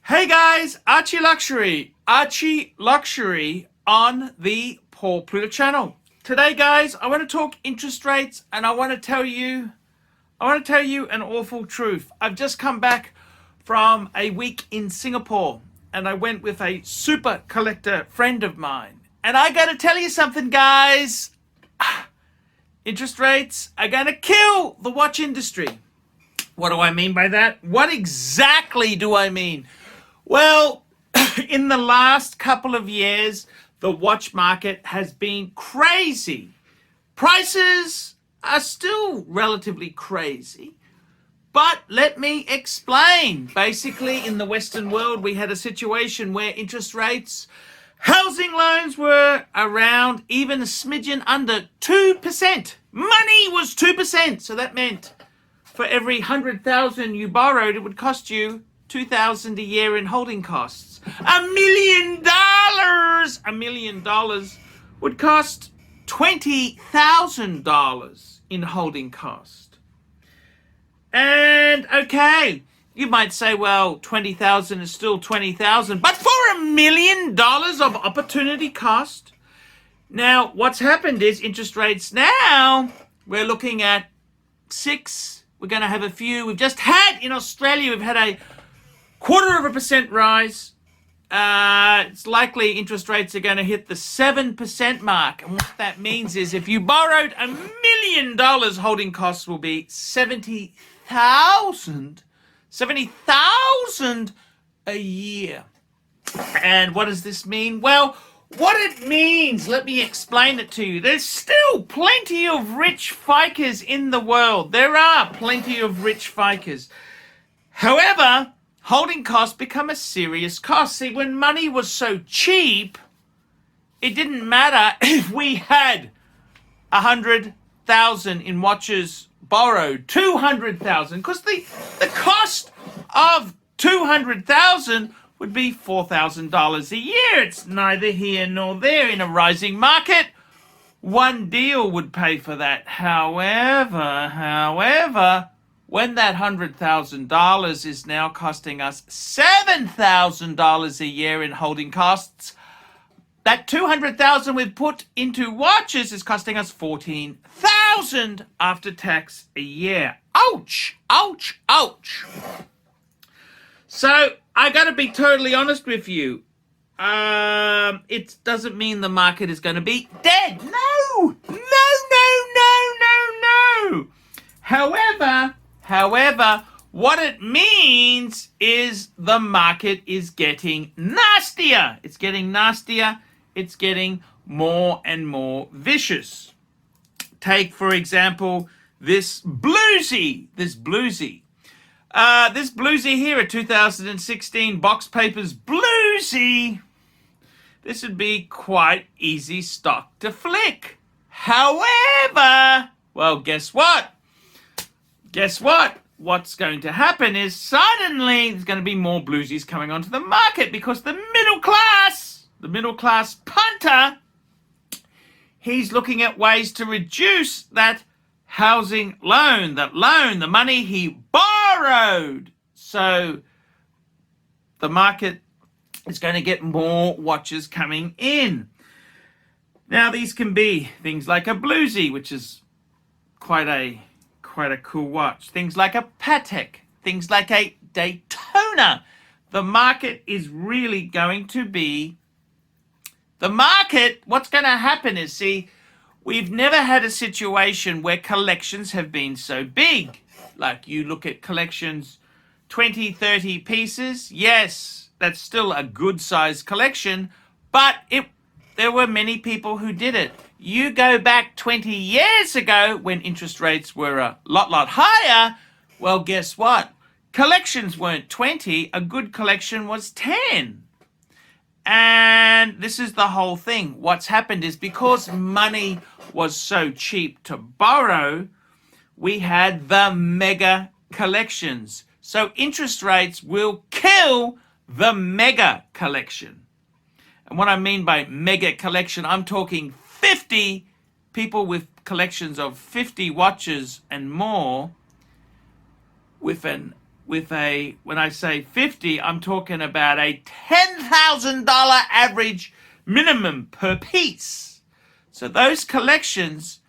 Hey guys, ArchieLuxury on the Pluta channel. Today guys, I want to talk interest rates and I want to tell you an awful truth. I've just come back from a week in Singapore and I went with a super collector friend of mine. And I got to tell you something guys, interest rates are going to kill the watch industry. What do I mean by that? What exactly do I mean? Well, in the last couple of years, the watch market has been crazy. Prices are still relatively crazy. But let me explain. Basically, in the Western world, we had a situation where interest rates, housing loans were around even a smidgen under 2%. Money was 2%. So that meant for every 100,000 you borrowed, it would cost you $2,000 a year in holding costs. $1 million would cost $20,000 in holding cost. And okay, you might say, well, 20,000 is still 20,000, but for $1 million of opportunity cost. Now, what's happened is interest rates now, we're looking at 6. We're going to have a few. We've just had in Australia, we've had a 0.25% rise. It's likely interest rates are going to hit the 7% mark. And what that means is if you borrowed $1 million, holding costs will be $70,000 a year. And what does this mean? Well, what it means, let me explain it to you. There's still plenty of rich ficers in the world. There are plenty of rich ficers. However, holding costs become a serious cost. See, when money was so cheap, it didn't matter if we had 100,000 in watches borrowed, 200,000, because the cost of 200,000 would be $4,000 a year. It's neither here nor there. In a rising market, one deal would pay for that. However, when that $100,000 is now costing us $7,000 a year in holding costs, that $200,000 we've put into watches is costing us $14,000 after tax a year. Ouch, ouch, ouch. So I got to be totally honest with you. It doesn't mean the market is going to be dead. No. However, what it means is the market is getting nastier. It's getting nastier. It's getting more and more vicious. Take, for example, this bluesy. This bluesy here, a 2016 Box Papers bluesy. This would be quite easy stock to flick. However, well, guess what? What's going to happen is suddenly there's going to be more bluesies coming onto the market because the middle class punter, he's looking at ways to reduce that housing loan, the money he borrowed. So the market is going to get more watches coming in. Now these can be things like a bluesy, which is quite a cool watch. Things like a Patek, things like a Daytona. The market is really going to be what's going to happen is, see, we've never had a situation where collections have been so big. Like you look at collections, 20, 30 pieces. Yes, that's still a good sized collection, but there were many people who did it. You go back 20 years ago when interest rates were a lot higher. Well, guess what? Collections weren't 20. A good collection was 10. And this is the whole thing. What's happened is because money was so cheap to borrow, we had the mega collections. So interest rates will kill the mega collection. And what I mean by mega collection, I'm talking 50 people with collections of 50 watches and more with when I say 50, I'm talking about a $10,000 average minimum per piece. So those collections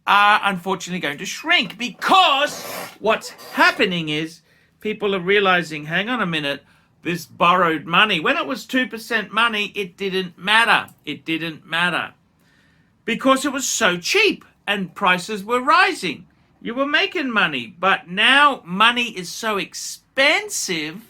are unfortunately going to shrink, because what's happening is people are realizing, hang on a minute, this borrowed money, when it was 2% money, it didn't matter. It didn't matter because it was so cheap and prices were rising. You were making money, but now money is so expensive.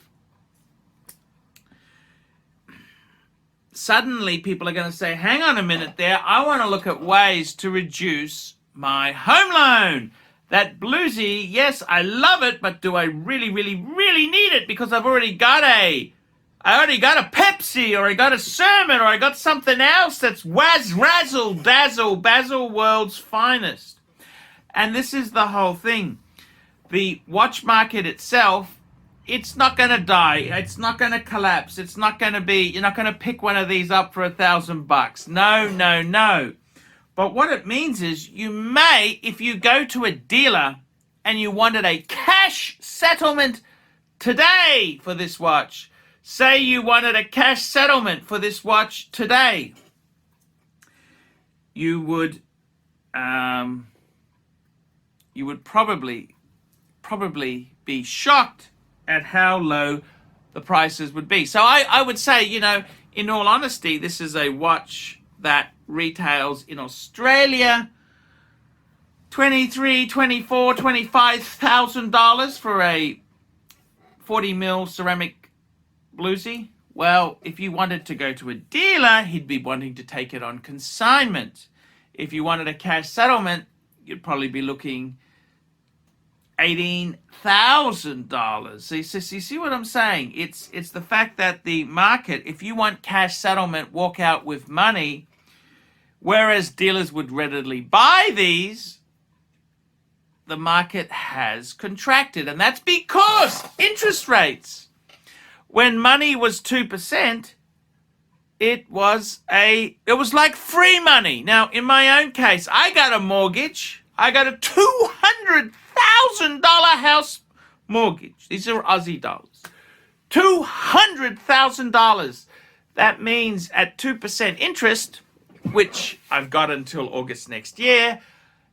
Suddenly people are going to say, hang on a minute there, I want to look at ways to reduce my home loan. That bluesy, yes, I love it, but do I really, really, really need it? Because I already got a Pepsi, or I got a Sermon, or I got something else that's razzle dazzle, Basil World's finest. And this is the whole thing. The watch market itself, it's not going to die. It's not going to collapse. It's not going to be, you're not going to pick one of these up for $1,000. No, no, no. But what it means is you may, if you go to a dealer and you wanted a cash settlement today for this watch, say you wanted a cash settlement for this watch today, you would probably be shocked at how low the prices would be. So I would say, you know, in all honesty, this is a watch that retails in Australia $23,000, $24,000, $25,000 for a 40mm ceramic bluesy. Well, if you wanted to go to a dealer, he'd be wanting to take it on consignment. If you wanted a cash settlement, you'd probably be looking $18,000. So you see what I'm saying? It's the fact that the market, if you want cash settlement, walk out with money, whereas dealers would readily buy these, the market has contracted. And that's because interest rates. When money was 2%, it was like free money. Now, in my own case, I got a mortgage. I got a $200,000 house mortgage. These are Aussie dollars. $200,000. That means at 2% interest, which I've got until August next year,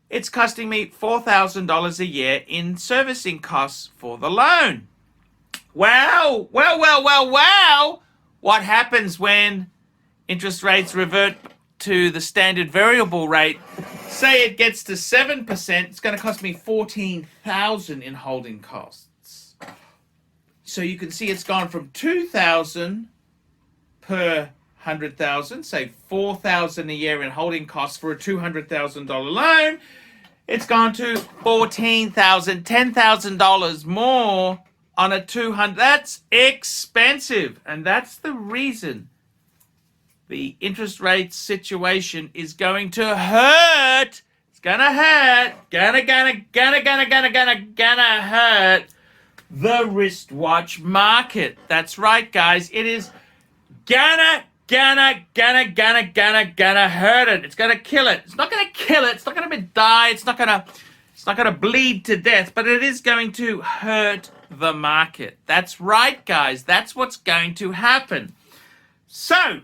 it's costing me $4,000 a year in servicing costs for the loan. Well. What happens when interest rates revert to the standard variable rate? Say it gets to 7%, it's going to cost me $14,000 in holding costs. So you can see it's gone from $2,000 per 100,000, say $4,000 a year in holding costs for a $200,000 loan. It's gone to $14,000, $10,000 more on a 200. That's expensive, and that's the reason the interest rate situation is going to hurt. It's gonna hurt. Gonna hurt the wristwatch market. That's right, guys. It is gonna hurt it. It's gonna kill it. It's not gonna kill it. It's not gonna die. It's not gonna bleed to death. But it is going to hurt the market. That's right, guys. That's what's going to happen. So,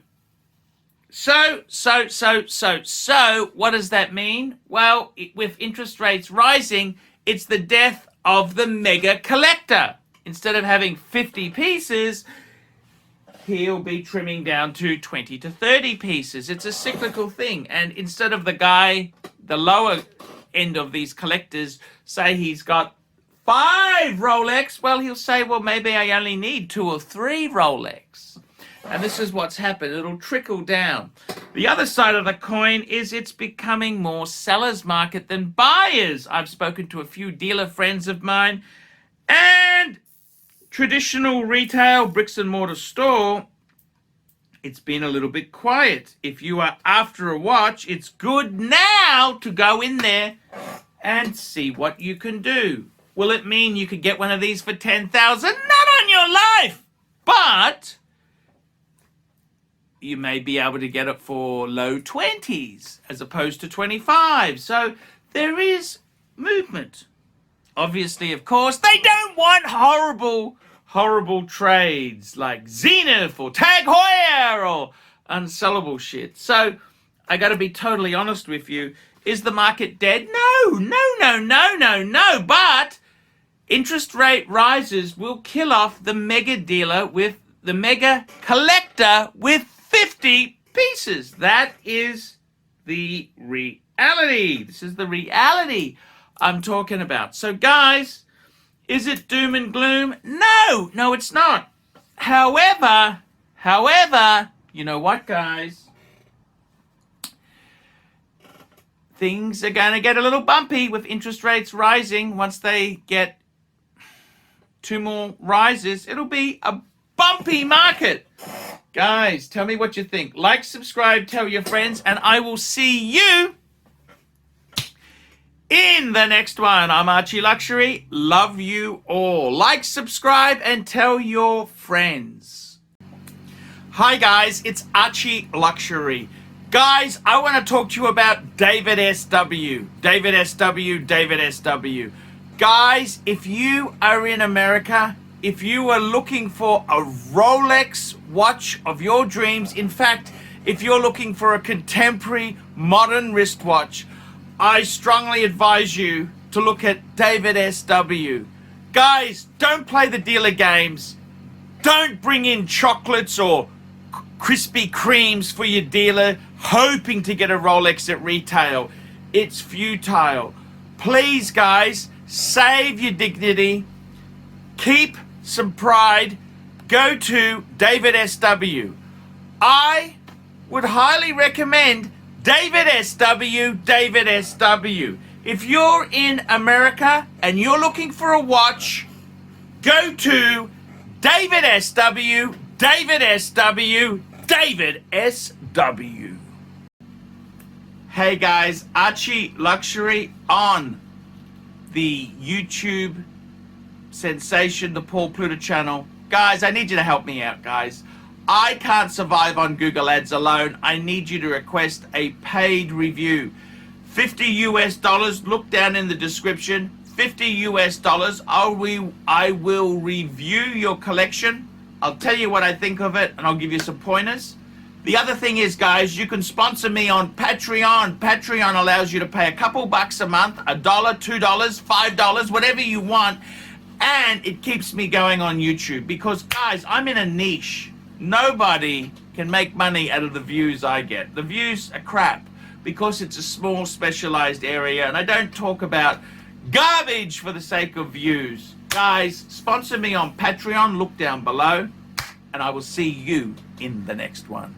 what does that mean? Well, with interest rates rising, it's the death of the mega collector. Instead of having 50 pieces, he'll be trimming down to 20 to 30 pieces. It's a cyclical thing. And instead of the guy, the lower end of these collectors, say he's got 5 Rolex, well, he'll say, well, maybe I only need 2 or 3 Rolex. And this is what's happened. It'll trickle down. The other side of the coin is it's becoming more seller's market than buyers. I've spoken to a few dealer friends of mine, and traditional retail, bricks and mortar store, it's been a little bit quiet. If you are after a watch, it's good now to go in there and see what you can do. Will it mean you could get one of these for $10,000? Not on your life! But you may be able to get it for low 20s as opposed to 25. So there is movement obviously, of course, they don't want horrible trades like Zenith or Tag Heuer or unsellable shit. So I got to be totally honest with you. Is the market dead? No. But interest rate rises will kill off the mega dealer with the mega collector with 50 pieces. That is the reality. This is the reality I'm talking about. So guys, is it doom and gloom? No, it's not. However, you know what, guys? Things are going to get a little bumpy with interest rates rising. Once they get 2 more rises, it'll be a bumpy market. Guys, tell me what you think. Like, subscribe, tell your friends, and I will see you in the next one. I'm ArchieLuxury. Love you all. Like, subscribe, and tell your friends. Hi, guys. It's ArchieLuxury. Guys, I want to talk to you about David SW. David SW. Guys, if you are in America, if you are looking for a Rolex watch of your dreams, in fact, if you're looking for a contemporary modern wristwatch, I strongly advise you to look at David SW. Guys, don't play the dealer games. Don't bring in chocolates or Krispy Kremes for your dealer hoping to get a Rolex at retail. It's futile. Please, guys, save your dignity. Keep some pride. Go to David SW. I would highly recommend David SW. If you're in America and you're looking for a watch, go to David SW. Hey guys, ArchieLuxury on the YouTube sensation, the Paul Pluta channel. Guys, I need you to help me out, guys. I can't survive on Google Ads alone. I need you to request a paid review. $50 US. Look down in the description. $50 US. I will review your collection. I'll tell you what I think of it, and I'll give you some pointers. The other thing is, guys, you can sponsor me on Patreon. Patreon allows you to pay a couple bucks a month, $1, $2, $5, whatever you want, and it keeps me going on YouTube because, guys, I'm in a niche. Nobody can make money out of the views I get. The views are crap because it's a small specialized area, and I don't talk about garbage for the sake of views. Guys, sponsor me on Patreon. Look down below, and I will see you in the next one.